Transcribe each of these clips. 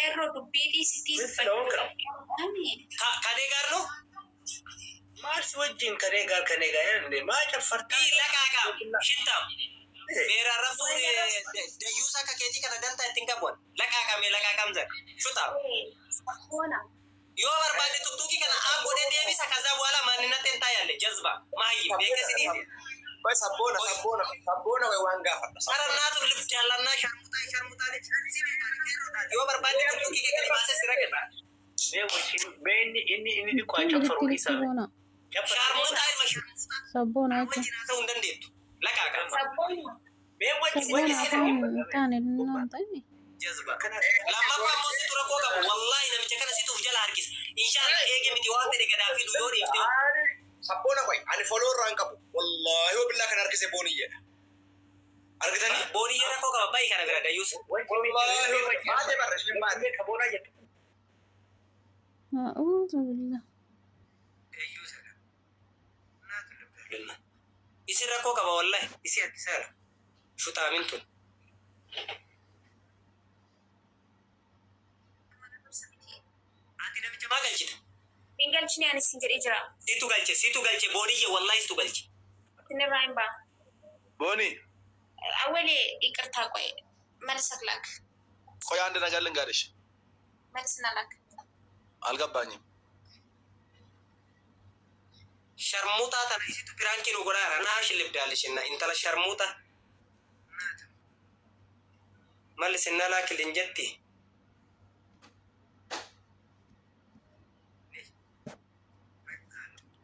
Kerro dubbii sitii Kadee gaarno maal si wajjin kadee gaar maa caffartaa laqaaqa shintam beera rafu dayuusa akka keetii kana dantaa ittiin qabuun laqaaqamzan shutaa yoo barbaade tuktuki kana aangoodee deebisa kazaa bu'aala maaninatti hin taayalle jazba maayi beekesidii Bas sabboona way waan gaafadha. Saranaatu lif jaalannaa sharmutaa yoo barbaade tuktuki keekani baasee sira kenna. Inni dhiqaa caffaruu isaa. Sharmutaa ilma sabboona ta'uu hin dandeettu. Laqaaqa. sabboona taane naan ta'e Jazba. Lammaffaa immoo situ rakkoo qabu. Wallahi namicha kana situuf jala harkisa. Inshallah eege miti waan fedhe gadaa fidu yoo dhiifte. Sabboona way ani foloo irraan qabu. Wallahi yoo billaa kana harkise booniyyeedha. Argitanii? Booniyye rakkoo qaba baay'ee kana bira dayyuus. Baatee barra isheen baatee kaboonaa jettu. a'uuzu billah Isin rakkoo qaba wallahi. Isi harkisaara. Shutaamin tun. Ati namicha maa galchita? Ingalchini ani sin jedhee jira. Situ galche booniyye wallahi situ galche. Tinirraa hin baa. Booni. Awwalee iqirtaa qo'e. Malisa laak. ቆይ አንድ ነገር ልንገርሽ Malisina laak. አልገባኝም Sharmuutaa tana isitu biraankiin ogoraara naashi libdaalishina intala sharmuuta. Malisinna laakilin jetti.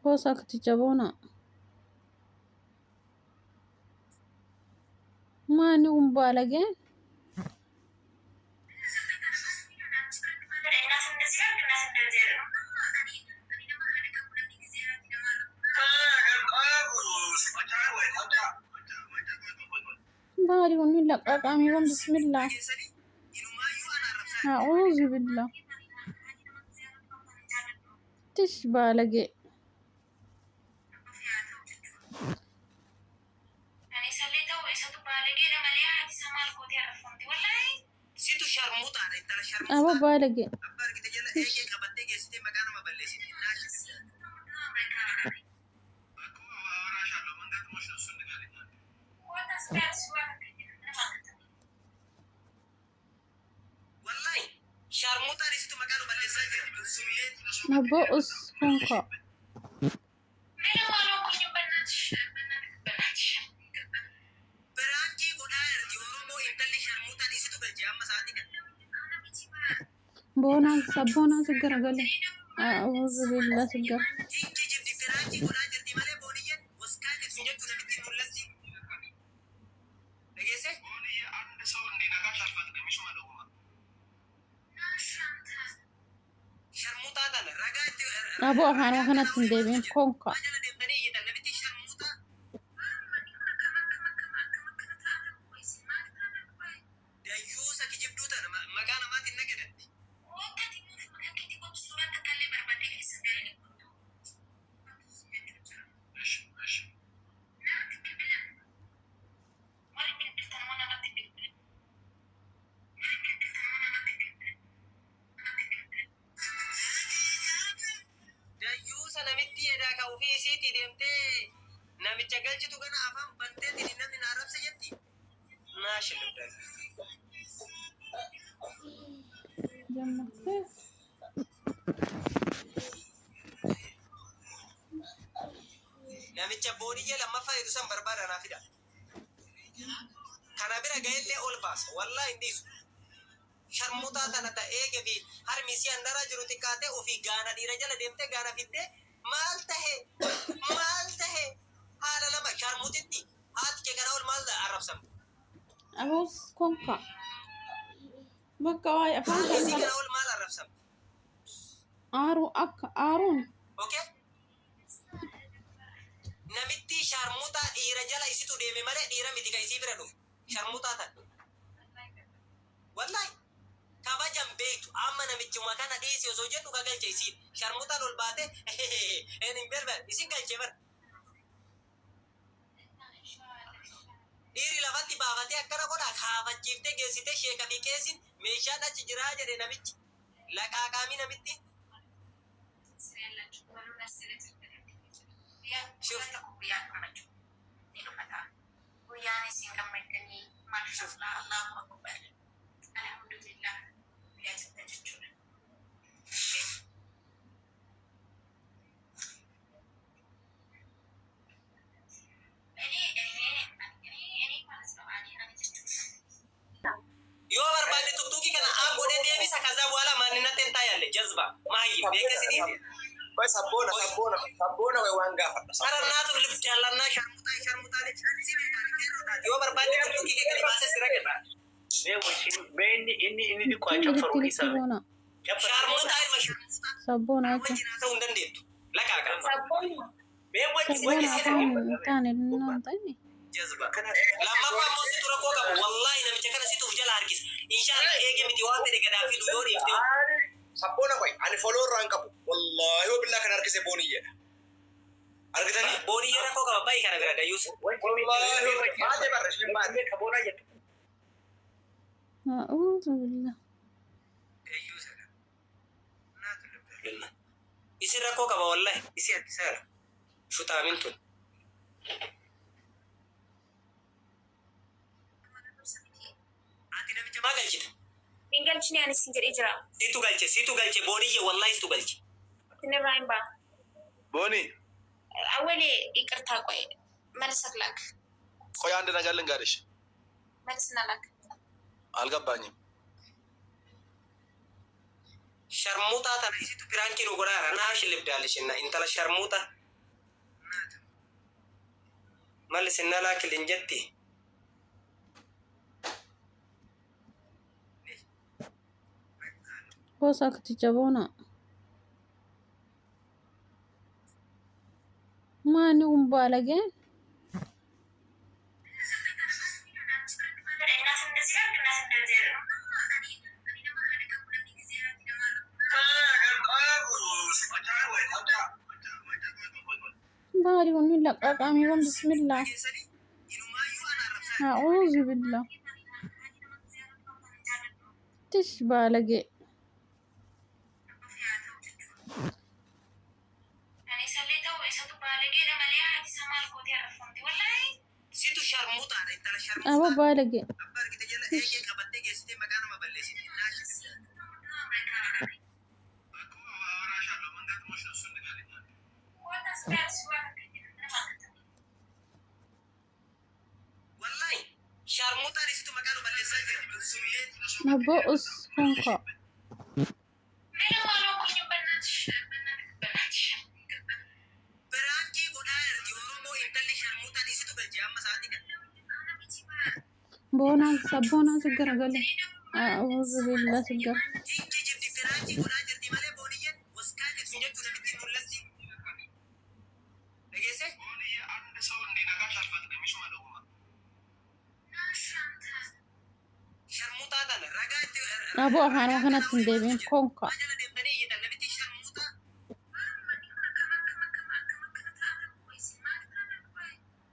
gosa kuticha boona maani umbaalage baari kunni laqaqaamiiwwan bismillah a'uuzu billah tish baalage Situ sharmuutaadha intala aba sharmuutaa. baalage Abbaa argite jala eegee qabattee geessitee maqaa nama balleessiti. Naashi libdaala. Wallahi sharmuutaan isitu maqaa nu balleessaa jira. nabo us konka Biraankii godhaa ergi Oromoo intalli sharmuutaan isitu galche amma sa'aatii kana. boona sabboona siggaragale a'uuzu billah siggar Jinki jibdi biraankii godhaa jirti malee booniyyeen waskaa jirti jettu namitti mul'atti. Dhageesse? Sharmuutaa tana ragaa itti abo afaanuma kanatti hin deebiin konka jala deemtanii iyyitan namitti sharmuutaa. Dayyuusa kijibduu tana maqaa namaatiin nagadatti. Dayyuusa namitti edaa ka ofii isiitii deemtee namicha galchitu kana afaan banteetiin namni na arrabsa jetti. Naashi libdaala. jammate Namicha booniyyee lammaffaa jedhu san barbaada naa fida. Kana bira ga'ellee ol baasa. Wallahi hin dhiisu. Sharmuutaa tana ta'ee fi harmi isii handaraa jiru xiqqaatee ofii gaana dhiira jala deemtee gaana fiddee maal tahe haala lama sharmuutitti haati kee kana ol maal arrabsamu. abus konka bakka waay afaan Haati isii kana kana ol maal arrabsamu. aaru akka aaruun Okay? Namitti sharmuutaa dhiira jala isitu deeme malee dhiira miti ka isii bira dhufu. Sharmuutaa tana. Wallahi. Kabajan beektu amma namichuma kana dhiisi osoo jedhu ka galche isiin. Sharmuutaan ol baate hin berber isin galche bar. Dhiiri lafatti baafatee akkana godha kaafachiiftee geessitee sheeka fi keessin meeshaan achi jiraa jedhe namichi laqaaqaamii namitti yoo barbaade tuttuqii kana godhee deebisa kaza bwala maaninatti hin taayalle jazba maayii beekasii Koi sabona we wanga fadda. Sara naatu lif jaallanna sharmutaa yoo barbaade tuttuqii kee gadi baasee sira gata inni kwacha faru isa sharmutaa ilma Sabboon ta'uu hin dandeettu laqaaqa sabboon taane dinnoon ta'e. jazba lammaffaa ammoo situ rakkoo qabu wallaahi namicha kana situuf jala harkisa inshallah eege miti waan fedhe gadaa fi yoo dhiifte Sabona koi ani follow rank kabu. Wallahi wa billahi kan harkise boniyya. Argitani? booniyya rakkoo qaba baay'ee kana bira dayyuus Wallahi baate barre shin baate. kabona jettu A'uudhu billah. isin rakkoo qaba wallaahi isi harkisaara shutaamin tun ati namicha maa galchita Ingalchini anis injiri jira. situ galche booniyye wallaahi situ galche Tinirraan baa. Booni, Awwali ይቅርታ ቆይ መልሰክ ላክ ቆይ አንድ ነገር ልንገርሽ። መልስና ላክ አልገባኝም። sharmuutaa tana isitu piraankiin godhaara naa shillibdaalishina intala sharmuuta malli sinna laakilin jetti Gosa akticha boona. Maani umbaalagee? Baari kunni laqaaqamii kun bismillah. A'uudhu billah. Tish baalagee. situ sharmuutaadha intala Aba sharmuuta baalagee. abbaa argite jala eegee qabattee geessitee maqaa nama balleessite naa shillibdaal wallaahi sharmuutaan isitu maqaa nu balleessaa jira Abbo us konko. biraankii godhaa ergi oromoo intalli sharmuutaan isitu galche amma sa'aatii kan Boona sabboona si garagale. A'uudhu billah si gar. jinki jirti biraankii godhaa jirti malee booniyyen waskaa jirtu jechuu namitti mul'atti dhageesse sharmuutaa tana ragaa itti Abo afaanuma kanatti hin deebiin konko. jala deemtanii iyyitan namitti sharmuutaa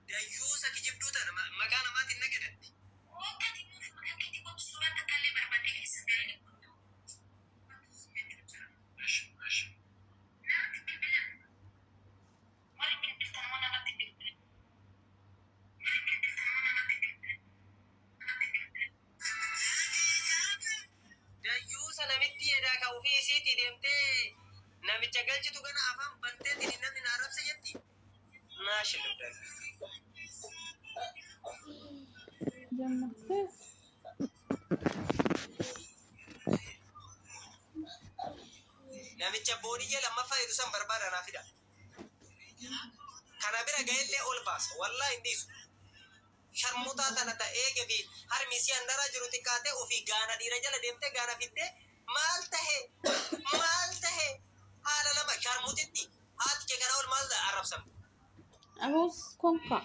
dayyuusa kijibduu tana maqaa namaatiin nagadatti dayyuusa namitti edaa ka ufii isiitii deemtee namicha galchitu kana afaan banteetiin namni na arrabsa jetti naa shillibdal Jammattee. namicha booniyye lammaffaa jedhu san barbaada naa fida kana bira ga'ellee ol baasa wallaa hin dhiisu sharmuutaa tana ta'ee fi harmisi handaraa jiru xiqqaatee ofii gaana dhiira jala deemtee gaana fiddee maal tahe haala lama sharmuutitti haati kee kana ol maal arrabsam Abos konko.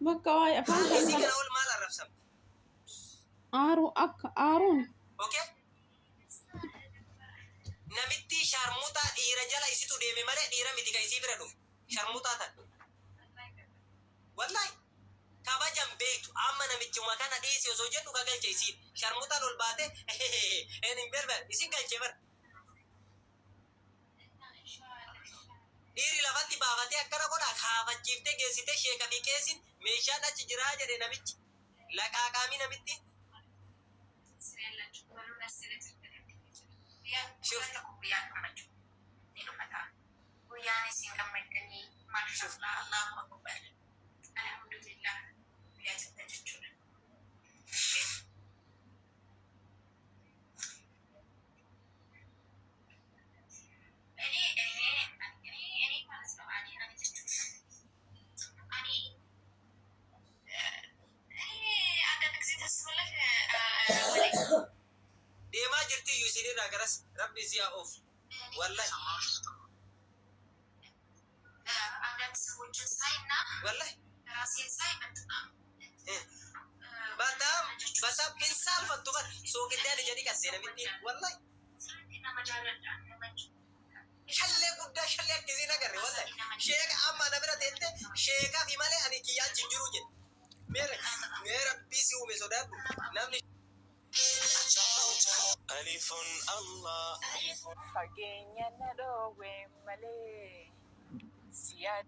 Bakka waa'ee afaan harmisi kan kana ol maal arrabsam aaru akka aaruun. okay namitti sharmuutaa dhiira jala isitu deeme malee dhiira miti kan isii bira dhufu sharmuutaa tan wallaahi kabajan beektu amma namichuma kana dhiisi osoo jedhu ka galche isiin sharmuutaan ol baate hin berber isin galche bar dhiiri lafatti baafatee akkana godha kaafachiiftee geessitee sheeka fi qeessin meeshaan achi jiraa jedhe namichi laqaaqaamii namitti deemaa jirti iyyuu isinirraa garas rabbi isiyaa oof wallahi wallahi በጣም ኢንሳን ፈቱበት ሶቅዳን ጀዲ ቀሰነ ምት ወላሂ ሸሌ ጉዳ ሸሌ ጊዜ ነገር ወላሂ ሼክ አማ ነብረት እንተ ሼካ ፊማለ አኒ ኪያን ጅንጅሩ ጀ ሜረ ቢሲ ኡሜ ሶዳት ናምኒ አሊፉን አላህ fageenya na dhoowwe malee siyaad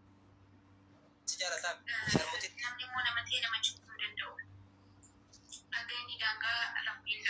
tijaratan sharmutit namni immoo namatee nama jechuu danda'u dhageenyi daangaa rabbiin